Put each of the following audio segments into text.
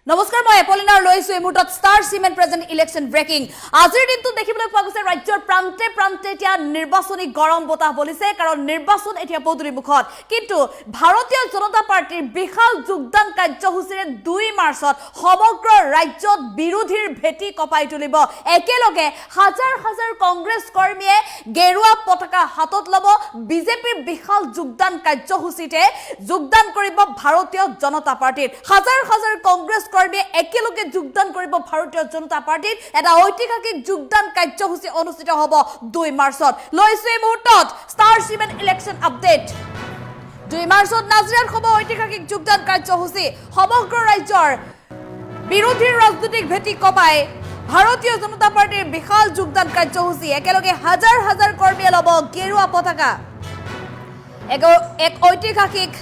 নমস্কাৰ মই এপলিনাৰ লৈছো এই মুহূৰ্তত star cement present election breaking আজিৰ দিনটো দেখিবলৈ পোৱা গৈছে ৰাজ্যৰ প্ৰান্তে প্ৰান্তে এতিয়া নিৰ্বাচনী গৰম বতাহ বলিছে কাৰণ নিৰ্বাচন এতিয়া পদুৰি মুখত কিন্তু ভাৰতীয় জনতা পাৰ্টিৰ বিশাল যোগদান কাৰ্যসূচীৰে 2 মাৰ্চত সমগ্ৰ ৰাজ্যত বিৰোধীৰ ভেটি কপাই তুলিব একেলগে হাজাৰ হাজাৰ কংগ্ৰেছ কৰ্মীয়ে গেৰুৱা পতাকা হাতত লব বিজেপিৰ বিশাল যোগদান কাৰ্যসূচীতে যোগদান কৰিব ভাৰতীয় জনতা পাৰ্টিৰ হাজাৰ হাজাৰ কংগ্ৰেছ কৰ্মীয়ে একেলগে যোগদান কৰিব ভাৰতীয় জনতা পাৰ্টিৰ এটা ঐতিহাসিক যোগদান কাৰ্যসূচী অনুষ্ঠিত হ'ব 2 মাৰ্চত লৈছো এই মুহূৰ্তত ষ্টাৰ সিমেন্ট ইলেকশন আপডেট 2 মাৰ্চত নাজিৰাত হ'ব ঐতিহাসিক যোগদান কাৰ্যসূচী সমগ্ৰ ৰাজ্যৰ বিৰোধীৰ ৰাজনৈতিক ভেটি কপাই ভাৰতীয় জনতা পাৰ্টিৰ বিশাল যোগদান কাৰ্যসূচী একেলগে হাজাৰ হাজাৰ কৰ্মীয়ে ল'ব গেৰুৱা পতাকা এক ঐতিহাসিক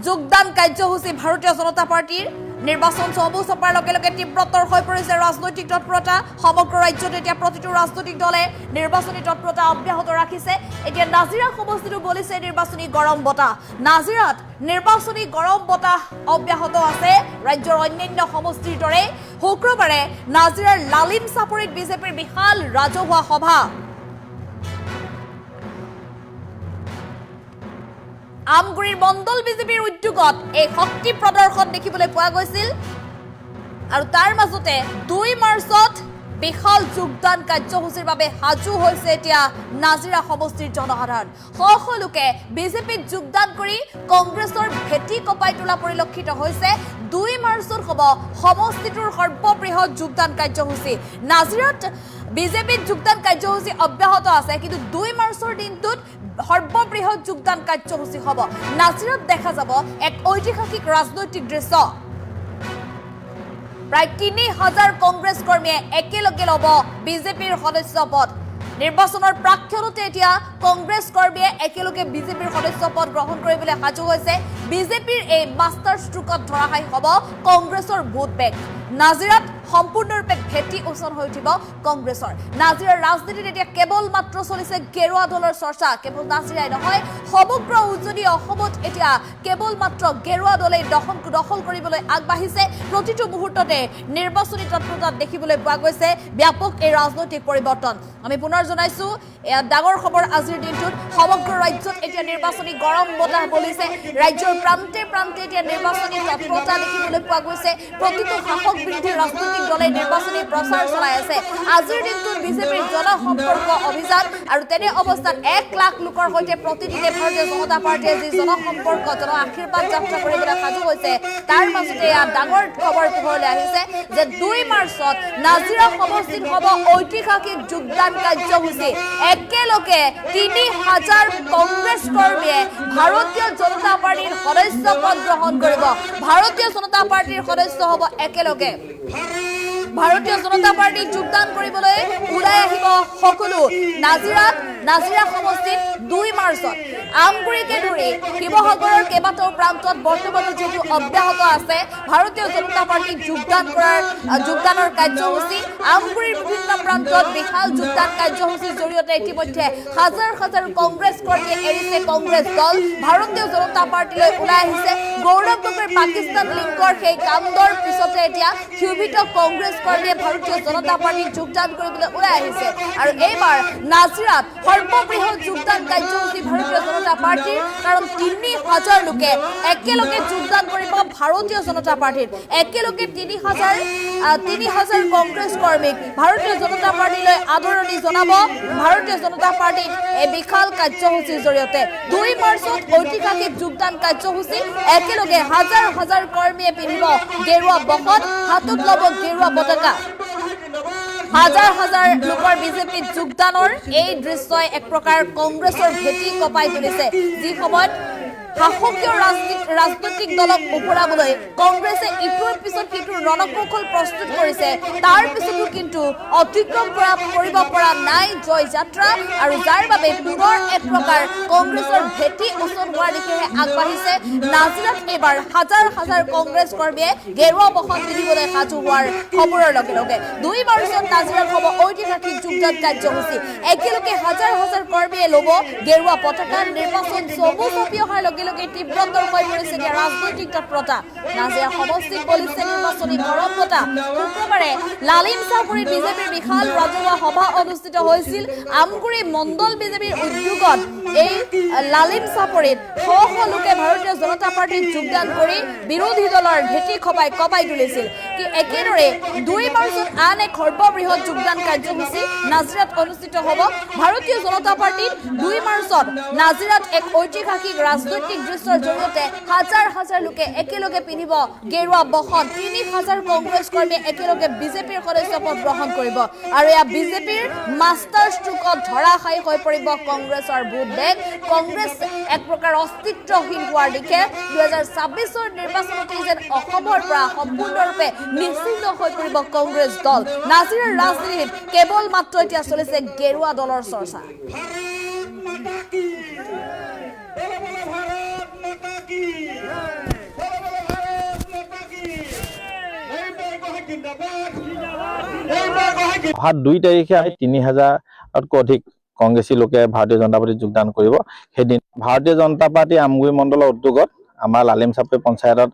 যোগদান কাৰ্যসূচী ভাৰতীয় জনতা পাৰ্টিৰ নিৰ্বাচন চমু চপাৰ লগে লগে তীব্ৰতৰ হৈ পৰিছে ৰাজনৈতিক তৎপৰতা সমগ্ৰ ৰাজ্যত এতিয়া প্ৰতিটো ৰাজনৈতিক দলে নিৰ্বাচনী তৎপৰতা অব্যাহত ৰাখিছে এতিয়া নাজিৰা সমষ্টিটো বলিছে নিৰ্বাচনী গৰম বতাহ নাজিৰাত নিৰ্বাচনী গৰম বতাহ অব্যাহত আছে ৰাজ্যৰ অন্যান্য সমষ্টিৰ দৰে শুক্ৰবাৰে নাজিৰাৰ লালিম চাপৰিত বিজেপিৰ বিশাল ৰাজহুৱা সভা আমগুৰিৰ মণ্ডল বিজেপিৰ উদ্যোগত এই শক্তি প্ৰদৰ্শন দেখিবলৈ পোৱা গৈছিল আৰু তাৰ মাজতে 2 মাৰ্চত বিশাল যোগদান কাৰ্যসূচীৰ বাবে সাজু হৈছে এতিয়া নাজিৰা সমষ্টিৰ জনসাধাৰণ সকলোকে বিজেপিত যোগদান কৰি কংগ্ৰেছৰ ভেটি কপাই তোলা পৰিলক্ষিত হৈছে 2 মাৰ্চত হ'ব সমষ্টিটোৰ সৰ্ববৃহৎ যোগদান কাৰ্যসূচী নাজিৰাত বিজেপিত যোগদান কাৰ্যসূচী অব্যাহত আছে কিন্তু 2 মাৰ্চৰ দিনটোত সৰ্ববৃহৎ যোগদান কাৰ্যসূচী হ'ব নাজিৰাত দেখা যাব এক ঐতিহাসিক ৰাজনৈতিক দৃশ্য প্ৰায় 3000 কংগ্ৰেছ কৰ্মীয়ে একেলগে ল'ব বিজেপিৰ সদস্য পদ নিৰ্বাচনৰ প্ৰাক্ষণতে এতিয়া কংগ্ৰেছ কৰ্মীয়ে একেলগে বিজেপিৰ সদস্য পদ গ্ৰহণ কৰিবলৈ সাজু হৈছে বিজেপিৰ এই মাষ্টাৰ ষ্ট্ৰোকত ধৰাশায়ী হ'ব কংগ্ৰেছৰ ভোট বেংক নাজিৰাত সম্পূৰ্ণৰূপে ভেটি উচন হৈ উঠিব কংগ্ৰেছৰ নাজিৰাৰ ৰাজনীতিত এতিয়া কেৱল মাত্ৰ চলিছে গেৰুৱা দলৰ চৰ্চা কেৱল নাজিৰাই নহয় সমগ্ৰ উজনি অসমত এতিয়া কেৱল মাত্ৰ গেৰুৱা দলে দখল কৰিবলৈ আগবাঢ়িছে প্ৰতিটো মুহূৰ্ততে নিৰ্বাচনী তৎপৰতাত দেখিবলৈ পোৱা গৈছে ব্যাপক এই ৰাজনৈতিক পৰিৱৰ্তন আমি পুনৰ জনাইছো এয়া ডাঙৰ খবৰ আজিৰ দিনটোত সমগ্ৰ ৰাজ্যত এতিয়া নিৰ্বাচনী গৰম বতাহ বলিছে ৰাজ্যৰ প্ৰান্তে প্ৰান্তে এতিয়া নিৰ্বাচনী তৎপৰতা দেখিবলৈ পোৱা গৈছে প্ৰতিটো শাসক বিৰোধী ৰাজনৈতিক দলে নিৰ্বাচনী প্ৰচাৰ চলাই আছে আজিৰ দিনটোত বিজেপিৰ জনসম্পৰ্ক অভিযান আৰু তেনে অৱস্থাত 1 লাখ লোকৰ সৈতে প্ৰতিদিনে ভাৰতীয় জনতা পাৰ্টিয়ে যি জনসম্পৰ্ক জন আশীৰ্বাদ যাত্ৰা কৰিবলৈ সাজু হৈছে তাৰ মাজতে এয়া ডাঙৰ খবৰ পোহৰলৈ আহিছে যে 2 মাৰ্চত নাজিৰা সমষ্টিত হ'ব ঐতিহাসিক যোগদান কাৰ্যসূচী একেলগে 3000 কংগ্ৰেছ কৰ্মীয়ে ভাৰতীয় জনতা পাৰ্টিৰ সদস্য পদ গ্ৰহণ কৰিব ভাৰতীয় জনতা পাৰ্টিৰ সদস্য হ'ব একেলগে ভাৰতীয় জনতা পাৰ্টি যোগদান কৰিবলৈ ওলাই আহিব সকলো নাজিৰা সমষ্টিত 2 মাৰ্চত আমগুৰিকে ধৰি শিৱসাগৰৰ কেইবাটাও প্ৰান্তত বৰ্তমানো যিটো অব্যাহত আছে ভাৰতীয় জনতা পাৰ্টিক যোগদানৰ কাৰ্যসূচী আমগুৰিৰ বিভিন্ন প্ৰান্তত বিশাল যোগদান কাৰ্যসূচীৰ জৰিয়তে ইতিমধ্যে হাজাৰ হাজাৰ কংগ্ৰেছ কৰ্মীয়ে এৰিছে কংগ্ৰেছ দল ভাৰতীয় জনতা পাৰ্টিলৈ ওলাই আহিছে গৌৰৱ গগৈৰ পাকিস্তান লিংকৰ সেই কাণ্ডৰ পিছতে এতিয়া ক্ষোভিত কংগ্ৰেছ কৰ্মীয়ে ভাৰতীয় জনতা পাৰ্টিত যোগদান কৰিবলৈ ওলাই আহিছে আৰু এইবাৰ নাজিৰাত সৰ্ববৃহৎ যোগদান কাৰ্যসূচী ভাৰতীয় জনতা পাৰ্টিৰ কাৰণ 3000 লোকে একেলগে যোগদান কৰিব ভাৰতীয় জনতা পাৰ্টিত একেলগে 3000 কংগ্ৰেছ কৰ্মীক ভাৰতীয় জনতা পাৰ্টিলৈ আদৰণি জনাব ভাৰতীয় জনতা পাৰ্টিত এই বিশাল কাৰ্যসূচীৰ জৰিয়তে 2 মাৰ্চত ঐতিহাসিক যোগদান কাৰ্যসূচী একেলগে হাজাৰ হাজাৰ কৰ্মীয়ে পিন্ধিব গেৰুৱা বসত হাতত ল'ব গেৰুৱা পতাকা হাজাৰ হাজাৰ লোকৰ বিজেপিত যোগদানৰ এই দৃশ্যই এক প্ৰকাৰ কংগ্ৰেছৰ ভেটি কপাই তুলিছে যি সময়ত শাসকীয় ৰাজনৈতিক দলক উপৰাবলৈ কংগ্ৰেছে ইটোৰ পিছত সিটোৰ ৰণকৌশল প্ৰস্তুত কৰিছে তাৰ পিছতো কিন্তু অতিক্ৰম কৰিব পৰা নাই জয় যাত্ৰা আৰু যাৰ বাবে পুনৰ এক প্ৰকাৰ কংগ্ৰেছৰ ভেটি উচন হোৱাৰ দিশেৰে আগবাঢ়িছে নাজিৰাত এইবাৰ হাজাৰ হাজাৰ কংগ্ৰেছ কৰ্মীয়ে গেৰুৱা বসন পিন্ধিবলৈ সাজু হোৱাৰ খবৰৰ লগে লগে 2 মাৰ্চত নাজিৰাত হ'ব ঐতিহাসিক যোগদান কাৰ্যসূচী একেলগে হাজাৰ হাজাৰ কৰ্মীয়ে ল'ব গেৰুৱা পতাকা নিৰ্বাচন চমু চপি অহাৰ লগে একেলগে তীব্ৰতৰ হৈ পৰিছে এতিয়া ৰাজনৈতিক তৎপৰতা নাজিৰা সমষ্টিত বলিছে নিৰ্বাচনী গৰম বতাহ শুক্ৰবাৰে লালিম চাপৰিত বিজেপিৰ বিশাল ৰাজহুৱা সভা অনুষ্ঠিত হৈছিল আমগুৰি মণ্ডল বিজেপিৰ উদ্যোগত এই লালিম চাপৰিত শ শ লোকে ভাৰতীয় জনতা পাৰ্টিত যোগদান কৰি বিৰোধী দলৰ ভেটি কবাই তুলিছিল কি একেদৰে 2 মাৰ্চত আন এক সৰ্ববৃহৎ যোগদান কাৰ্যসূচী নাজিৰাত অনুষ্ঠিত হ'ব ভাৰতীয় জনতা পাৰ্টিৰ 2 মাৰ্চত নাজিৰাত এক ঐতিহাসিক ৰাজনৈতিক দৃশ্যৰ জৰিয়তে হাজাৰ হাজাৰ লোকে একেলগে পিন্ধিব গেৰুৱা বসন 3000 কংগ্ৰেছ কৰ্মীয়ে একেলগে বিজেপিৰ সদস্যপদ গ্ৰহণ কৰিব আৰু এয়া বিজেপিৰ মাষ্টাৰ ষ্ট্ৰোকত ধৰাশায়ী হৈ পৰিব কংগ্ৰেছৰ ভোট বেংক কংগ্ৰেছ এক প্ৰকাৰ অস্তিত্বহীন হোৱাৰ দিশে 2026ৰ নিৰ্বাচনতে যেন অসমৰ পৰা সম্পূৰ্ণৰূপে নিশ্চিন্ন হৈ পৰিব কংগ্ৰেছ দল নাজিৰাৰ ৰাজনীতিত কেৱল মাত্ৰ এতিয়া চলিছে গেৰুৱা দলৰ চৰ্চা অহা 2 তাৰিখে আমি 3000তকৈ অধিক কংগ্ৰেছী লোকে ভাৰতীয় জনতা পাৰ্টিত যোগদান কৰিব সেইদিন ভাৰতীয় জনতা পাৰ্টি আমগুৰি মণ্ডলৰ উদ্যোগত আমাৰ লালিম চাপৰি পঞ্চায়তত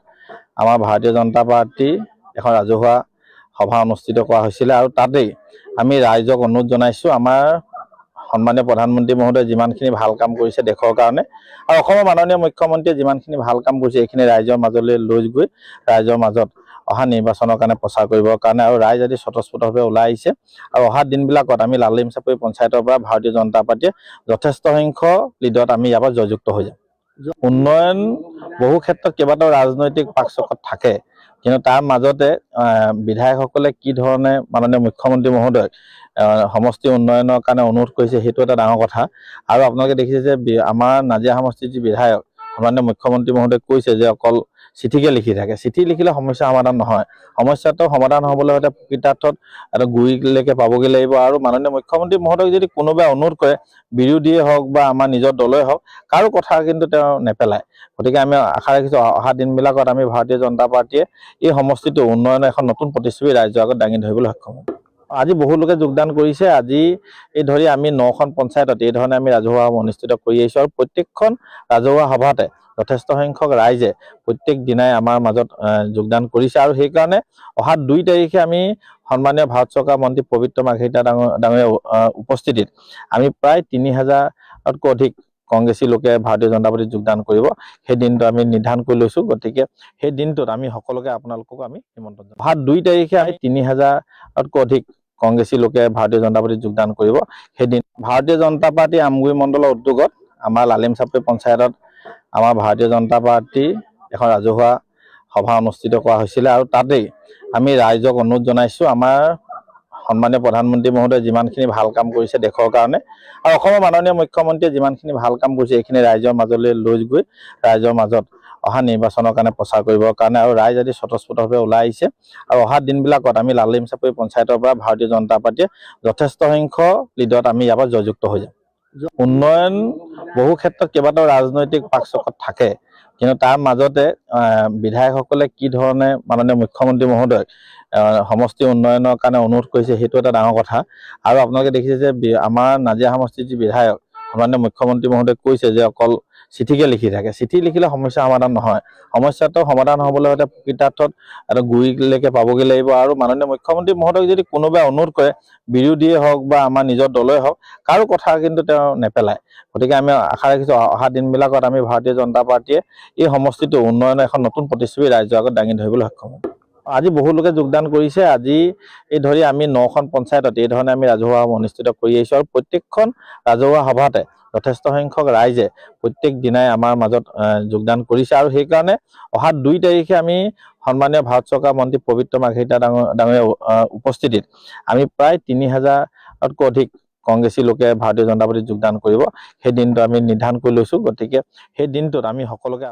আমাৰ ভাৰতীয় জনতা পাৰ্টি এখন ৰাজহুৱা সভা অনুষ্ঠিত কৰা হৈছিল আৰু তাতেই আমি ৰাইজক অনুৰোধ জনাইছোঁ আমাৰ সন্মানীয় প্ৰধানমন্ত্ৰী মহোদয়ে যিমানখিনি ভাল কাম কৰিছে দেশৰ কাৰণে আৰু অসমৰ মাননীয় মুখ্যমন্ত্ৰীয়ে যিমানখিনি ভাল কাম কৰিছে এইখিনি ৰাইজৰ মাজলৈ লৈ গৈ ৰাইজৰ মাজত অহা নিৰ্বাচনৰ কাৰণে প্ৰচাৰ কৰিবৰ কাৰণে আৰু ৰাইজ আজি স্বতঃস্ফূৰ্তভাৱে ওলাই আহিছে আৰু অহা দিনবিলাকত আমি লালিম চাপৰি পঞ্চায়তৰ পৰা ভাৰতীয় জনতা পাৰ্টিয়ে যথেষ্ট সংখ্যক লিডত আমি ইয়াৰ পৰা জয়যুক্ত হৈ যাম উন্নয়ন বহু ক্ষেত্ৰত কেইবাটাও ৰাজনৈতিক পাকচকত থাকে কিন্তু তাৰ মাজতে বিধায়কসকলে কি ধৰণে মাননীয় মুখ্যমন্ত্ৰী মহোদয়ক সমষ্টি উন্নয়নৰ কাৰণে অনুৰোধ কৰিছে সেইটো এটা ডাঙৰ কথা আৰু আপোনালোকে দেখিছে যে আমাৰ নাজিৰা সমষ্টিৰ যি বিধায়ক মাননীয় মুখ্যমন্ত্ৰী মহোদয়ে কৈছে যে অকল চিঠিকে লিখি থাকে চিঠি লিখিলে সমস্যা সমাধান নহয় সমস্যাটো সমাধান হ'বলৈ হলে প্ৰকৃতাৰ্থত এটা গুৰিলৈকে পাবগৈ লাগিব আৰু মাননীয় মুখ্যমন্ত্ৰী মহোদয়ক যদি কোনোবাই অনুৰোধ কৰে বিৰোধীয়ে হওক বা আমাৰ নিজৰ দলেই হওক কাৰো কথা কিন্তু তেওঁ নেপেলায় গতিকে আমি আশা ৰাখিছোঁ অহা দিনবিলাকত আমি ভাৰতীয় জনতা পাৰ্টিয়ে এই সমষ্টিটো উন্নয়নৰ এখন নতুন প্ৰতিচ্ছবি ৰাইজৰ আগত দাঙি ধৰিবলৈ সক্ষম হ'ব আজি বহু লোকে যোগদান কৰিছে আজি এই ধৰি আমি 9খন পঞ্চায়তত এই ধৰণে আমি ৰাজহুৱা সভা অনুষ্ঠিত কৰি আহিছোঁ আৰু প্ৰত্যেকখন ৰাজহুৱা সভাতে যথেষ্ট সংখ্যক ৰাইজে প্ৰত্যেক দিনাই আমাৰ মাজত যোগদান কৰিছে আৰু সেইকাৰণে অহা 2 তাৰিখে আমি সন্মানীয় ভাৰত চৰকাৰ মন্ত্ৰী পবিত্ৰ মাৰ্ঘেৰিটা ডাঙৰীয়াৰ উপস্থিতিত আমি প্ৰায় 3000তকৈ অধিক কংগ্ৰেছী লোকে ভাৰতীয় জনতা পাৰ্টিত যোগদান কৰিব সেই দিনটো আমি নিৰ্ধাৰণ কৰি লৈছোঁ গতিকে সেই দিনটোত আমি সকলোকে আপোনালোকক আমি নিমন্ত্ৰণ জনাম অহা 2 তাৰিখে আমি 3000তকৈ অধিক কংগ্ৰেছী লোকে ভাৰতীয় জনতা পাৰ্টিত যোগদান কৰিব সেইদিন ভাৰতীয় জনতা পাৰ্টি আমগুৰি মণ্ডলৰ উদ্যোগত আমাৰ লালিম চাপৰি পঞ্চায়তত আমাৰ ভাৰতীয় জনতা পাৰ্টি এখন ৰাজহুৱা সভা অনুষ্ঠিত কৰা হৈছিল আৰু তাতেই আমি ৰাইজক অনুৰোধ জনাইছোঁ আমাৰ সন্মানীয় প্ৰধানমন্ত্ৰী মহোদয়ে যিমানখিনি ভাল কাম কৰিছে দেশৰ কাৰণে আৰু অসমৰ মাননীয় মুখ্যমন্ত্ৰীয়ে যিমানখিনি ভাল কাম কৰিছে এইখিনি ৰাইজৰ মাজলৈ লৈ গৈ ৰাইজৰ মাজত অহা নিৰ্বাচনৰ কাৰণে প্ৰচাৰ কৰিবৰ কাৰণে আৰু ৰাইজ আজি স্বতঃস্ফূৰ্তভাৱে ওলাই আহিছে আৰু অহা দিনবিলাকত আমি লালিম চাপৰি পঞ্চায়তৰ পৰা ভাৰতীয় জনতা পাৰ্টিয়ে যথেষ্ট সংখ্যক লিডত আমি ইয়াৰ পৰা জয়যুক্ত হৈ যাম উন্নয়ন বহু ক্ষেত্ৰত কেইবাটাও ৰাজনৈতিক পাকচকত থাকে কিন্তু তাৰ মাজতে বিধায়কসকলে কি ধৰণে মাননীয় মুখ্যমন্ত্ৰী মহোদয়ক সমষ্টি উন্নয়নৰ কাৰণে অনুৰোধ কৰিছে সেইটো এটা ডাঙৰ কথা আৰু আপোনালোকে দেখিছে যে আমাৰ নাজিৰা সমষ্টিৰ যি বিধায়ক মাননীয় মুখ্যমন্ত্ৰী মহোদয়ে কৈছে যে অকল চিঠিকে লিখি থাকে চিঠি লিখিলে সমস্যা সমাধান নহয় সমস্যাটো সমাধান হ'বলৈ হলে প্ৰকৃতাৰ্থত এটা গুৰিলৈকে পাবগৈ লাগিব আৰু মাননীয় মুখ্যমন্ত্ৰী মহোদয়ক যদি কোনোবাই অনুৰোধ কৰে বিৰোধীয়ে হওক বা আমাৰ নিজৰ দলেই হওক কাৰো কথা কিন্তু তেওঁ নেপেলায় গতিকে আমি আশা ৰাখিছোঁ অহা দিনবিলাকত আমি ভাৰতীয় জনতা পাৰ্টিয়ে এই সমষ্টিটো উন্নয়নৰ এখন নতুন প্ৰতিচ্ছবি ৰাইজৰ আগত দাঙি ধৰিবলৈ সক্ষম হ'ব আজি বহু লোকে যোগদান কৰিছে আজি এই ধৰি আমি 9খন পঞ্চায়তত এই ধৰণে আমি ৰাজহুৱা সভা অনুষ্ঠিত কৰি আহিছোঁ আৰু প্ৰত্যেকখন ৰাজহুৱা সভাতে যথেষ্ট সংখ্যক ৰাইজে প্ৰত্যেক দিনাই আমাৰ মাজত যোগদান কৰিছে আৰু সেইকাৰণে অহা 2 তাৰিখে আমি সন্মানীয় ভাৰত চৰকাৰ মন্ত্ৰী পবিত্ৰ মাৰ্ঘেৰিটা ডাঙৰীয়াৰ উপস্থিতিত আমি প্ৰায় 3000তকৈ অধিক কংগ্ৰেছী লোকে ভাৰতীয় জনতা পাৰ্টিত যোগদান কৰিব সেই দিনটো আমি নিৰ্ধাৰণ কৰি লৈছোঁ গতিকে সেই দিনটোত আমি সকলোকে